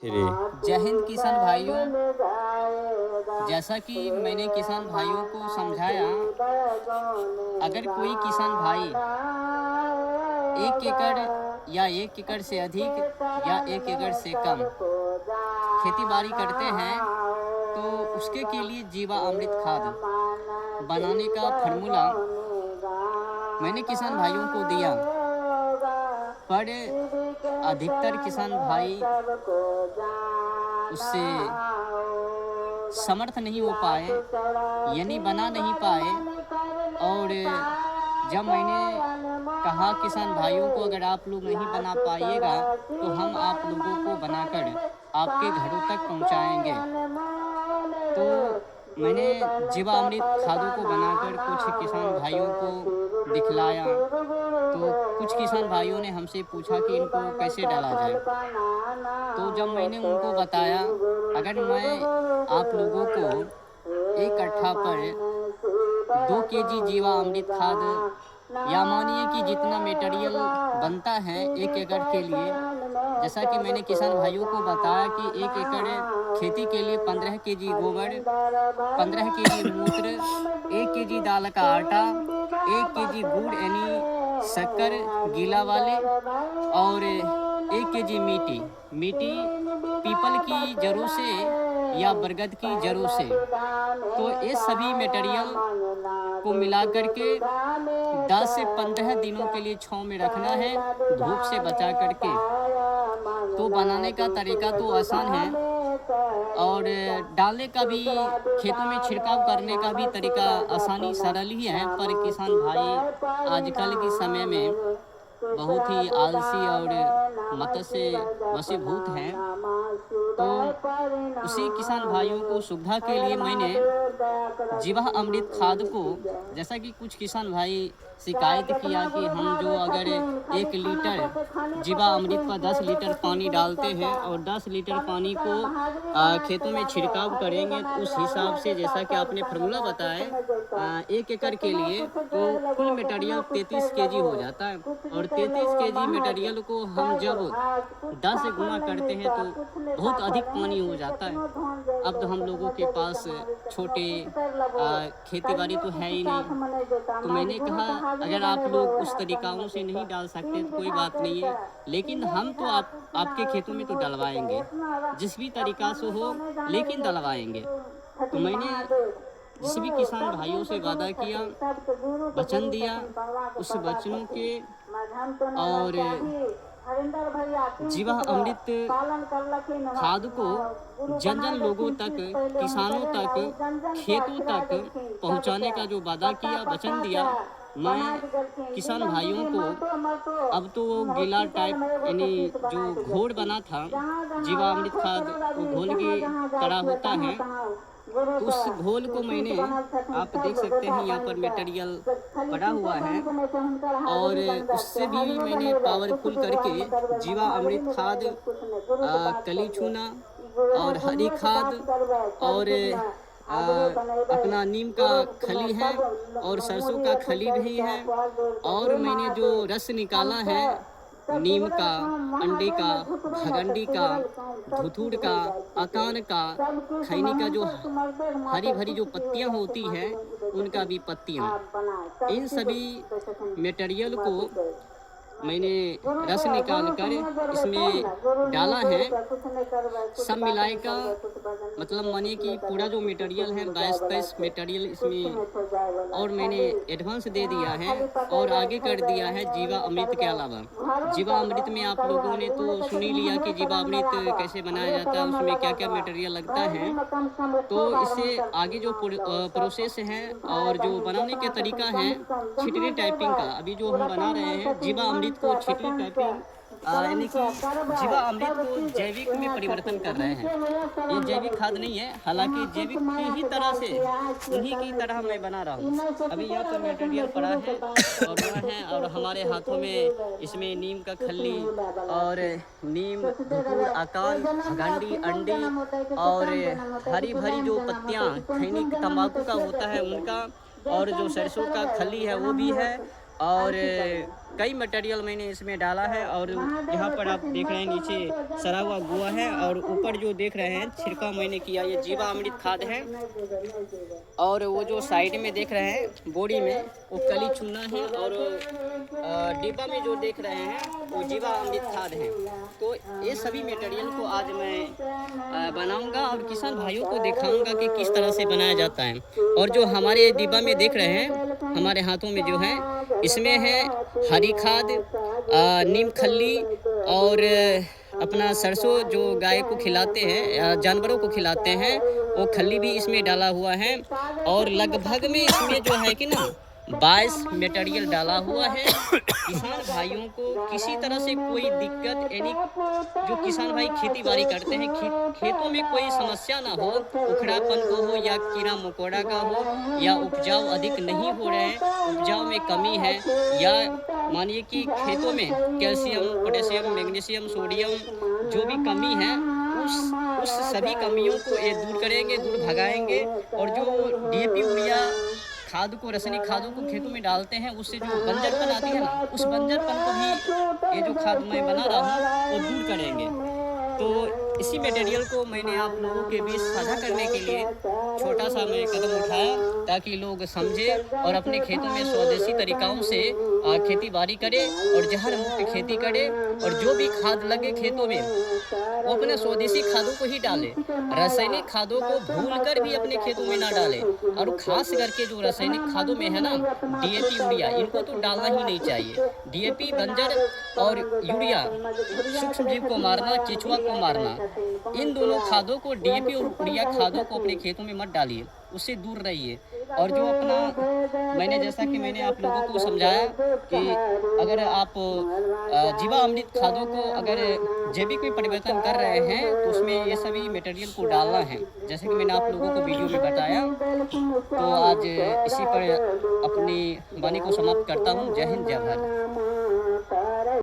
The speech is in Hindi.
श्री जय हिंद किसान भाइयों। जैसा कि मैंने किसान भाइयों को समझाया, अगर कोई किसान भाई 1 एकड़ या 1 एकड़ से अधिक या 1 एकड़ से कम खेती बाड़ी करते हैं तो उसके के लिए जीवा अमृत खाद बनाने का फार्मूला मैंने किसान भाइयों को दिया, पर अधिकतर किसान भाई उससे समर्थ नहीं हो पाए, यानी बना नहीं पाए। और जब मैंने कहा किसान भाइयों को, अगर आप लोग नहीं बना पाइएगा तो हम आप लोगों को बनाकर आपके घरों तक पहुंचाएंगे। तो मैंने जीवा अमृत खादों को बनाकर कुछ किसान भाइयों को दिखलाया। तो कुछ किसान भाइयों ने हमसे पूछा कि इनको कैसे डाला जाए। तो जब मैंने उनको बताया, अगर मैं आप लोगों को एक कट्ठा पर 2 केजी जीवा अमृत खाद, या मानिए कि जितना मटेरियल बनता है 1 एकड़ के लिए, जैसा कि मैंने किसान भाइयों को बताया कि 1 एकड़ खेती के लिए 15 केजी गोबर, 15 केजी मूत्र, 1 केजी दाल का आटा, 1 केजी गुड़ यानी शक्कर गीला वाले, और 1 केजी मिट्टी पीपल की जड़ों से या बरगद की जड़ों से। तो ये सभी मटेरियल को मिला करके 10 से 15 दिनों के लिए छांव में रखना है, धूप से बचा करके। तो बनाने का तरीका तो आसान है, और डालने का भी, खेतों में छिड़काव करने का भी तरीका आसानी सरल ही है। पर किसान भाई आजकल के समय में बहुत ही आलसी और मत से वशीभूत हैं। तो उसी किसान भाइयों को सुविधा के लिए मैंने जीवा अमृत खाद को, जैसा कि कुछ किसान भाई शिकायत किया कि हम जो अगर 1 लीटर जीवा अमृत पर 10 लीटर पानी डालते हैं और 10 लीटर पानी को खेतों में छिड़काव करेंगे, तो उस हिसाब से जैसा कि आपने फार्मूला बताया 1 एकड़ के लिए, तो कुल मटेरियल 33 केजी हो जाता है। और 33 केजी मटेरियल को हम जब 10 से गुना करते हैं तो बहुत अधिक पानी हो जाता है। अब तो हम लोगों के पास छोटे खेती बाड़ी तो है ही नहीं। तो मैंने कहा, अगर आप लोग उस तरीकाओं से नहीं डाल सकते तो कोई बात नहीं है, लेकिन हम तो आपके खेतों में तो डलवाएंगे, जिस भी तरीका से हो, लेकिन डलवाएंगे। तो मैंने जिस भी किसान भाइयों से वादा किया, वचन दिया, उस वचनों के और जीवा अमृत खाद को जन जन लोगों तक, किसानों तक, खेतों तक पहुंचाने का जो वादा किया, वचन दिया, मैं किसान भाइयों को अब तो वो गीला टाइप यानी जो घोल बना था जीवा अमृत खाद, वो घोल की तरह होता है। तो उस घोल को मैंने, आप देख सकते हैं यहाँ पर मटेरियल पड़ा हुआ है, और उससे भी मैंने पावरफुल करके जीवा अमृत खाद, कली छूना और हरी खाद, और अपना नीम का खली है और सरसों का खली भी है, और मैंने जो रस निकाला है नीम का, अंडे का, भगंडी का, धुतूर का, अकान का, खैनी का, जो हरी भरी जो पत्तियां होती हैं उनका भी पत्तियां, इन सभी मटेरियल को मैंने रस निकाल कर इसमें डाला है। सब मिलाए का मतलब मानिए कि पूरा जो मटेरियल है 22-23 मटेरियल इसमें और मैंने एडवांस दे दिया है, और आगे कर दिया है जीवा अमृत के अलावा। जीवा अमृत में आप लोगों ने तो सुन ही लिया कि जीवा अमृत कैसे बनाया जाता है, उसमें क्या क्या मटेरियल लगता है। तो इससे आगे जो प्रोसेस है और जो बनाने के तरीका है छिटरी टाइपिंग का, अभी जो हम बना रहे हैं जीवा अमृत को छिटरी टाइपिंग, यानी कि जीवा अमृत को जैविक में परिवर्तन कर रहे हैं। ये जैविक खाद नहीं है, हालांकि जैविक की ही तरह से, उन्हीं की तरह मैं बना रहा हूँ। अभी यहाँ पर मटेरियल पड़ा है और वह है, और हमारे हाथों में इसमें नीम का खल्ली और नीम, धतूर, आकान, भगंडी, अंडी और हरी भरी जो पत्तियाँ खैनी तंबाकू का होता है उनका, और जो सरसों का खली है वो भी है, और कई मटेरियल मैंने इसमें डाला है। और यहाँ पर आप देख रहे हैं नीचे सड़ा हुआ गोआ है, और ऊपर जो देख रहे हैं छिड़काव मैंने किया, ये जीवामृत खाद है। और वो जो साइड में देख रहे हैं बोरी में, वो कली चूना है। और डिब्बा में जो देख रहे हैं वो जीवामृत खाद है। तो ये सभी मटेरियल को आज मैं बनाऊंगा और किसान भाइयों को दिखाऊंगा कि किस तरह से बनाया जाता है। और जो हमारे डिब्बा में देख रहे हैं हमारे हाथों में जो है, इसमें है हरी खाद, नीम खल्ली, और अपना सरसों जो गाय को खिलाते हैं, जानवरों को खिलाते हैं, वो खल्ली भी इसमें डाला हुआ है। और लगभग में इसमें जो है कि ना 22 मटेरियल डाला हुआ है। किसान भाइयों को किसी तरह से कोई दिक्कत, यानी जो किसान भाई खेती बाड़ी करते हैं, खेतों में कोई समस्या ना हो, उखड़ापन को हो या कीड़ा मकोड़ा का हो, या उपजाऊ अधिक नहीं हो रहे हैं, उपजाऊ में कमी है, या मानिए कि खेतों में कैल्शियम, पोटेशियम, मैग्नीशियम, सोडियम जो भी कमी है, उस सभी कमियों को ये दूर करेंगे, दूर भगाएंगे। और जो डीएपी यूरिया खाद को, रासायनिक खादों को खेतों में डालते हैं, उससे जो बंजरपन आती है ना, उस बंजरपन को भी ये जो खाद मैं बना रहा हूँ वो दूर करेंगे। तो इसी मटेरियल को मैंने आप लोगों के बीच साझा करने के लिए छोटा सा मैं कदम उठाया, ताकि लोग समझें और अपने खेतों में स्वदेशी तरीक़ों से खेती बाड़ी करें और जहर मुक्त खेती करें। और जो भी खाद लगे खेतों में वो अपने स्वदेशी खादों को ही डालें, रासायनिक खादों को भूल कर भी अपने खेतों में ना डालें। और खास करके जो रासायनिक खादों में है ना, डीएपी यूरिया, इनको तो डालना ही नहीं चाहिए। डीएपी बंजर और यूरिया सूक्ष्म जीव को मारना, केचुआ को मारना, इन दोनों खादों को, डीएपी और यूरिया खादों को अपने खेतों में मत डालिए, उससे दूर रहिए। और जो अपना मैंने, जैसा कि मैंने आप लोगों को समझाया कि अगर आप जीवामृत खादों को अगर जैविक में परिवर्तन कर रहे हैं, तो उसमें ये सभी मटेरियल को डालना है, जैसे कि मैंने आप लोगों को वीडियो में बताया। तो आज इसी पर अपनी वाणी को समाप्त करता हूँ। जय हिंद, जय भारत।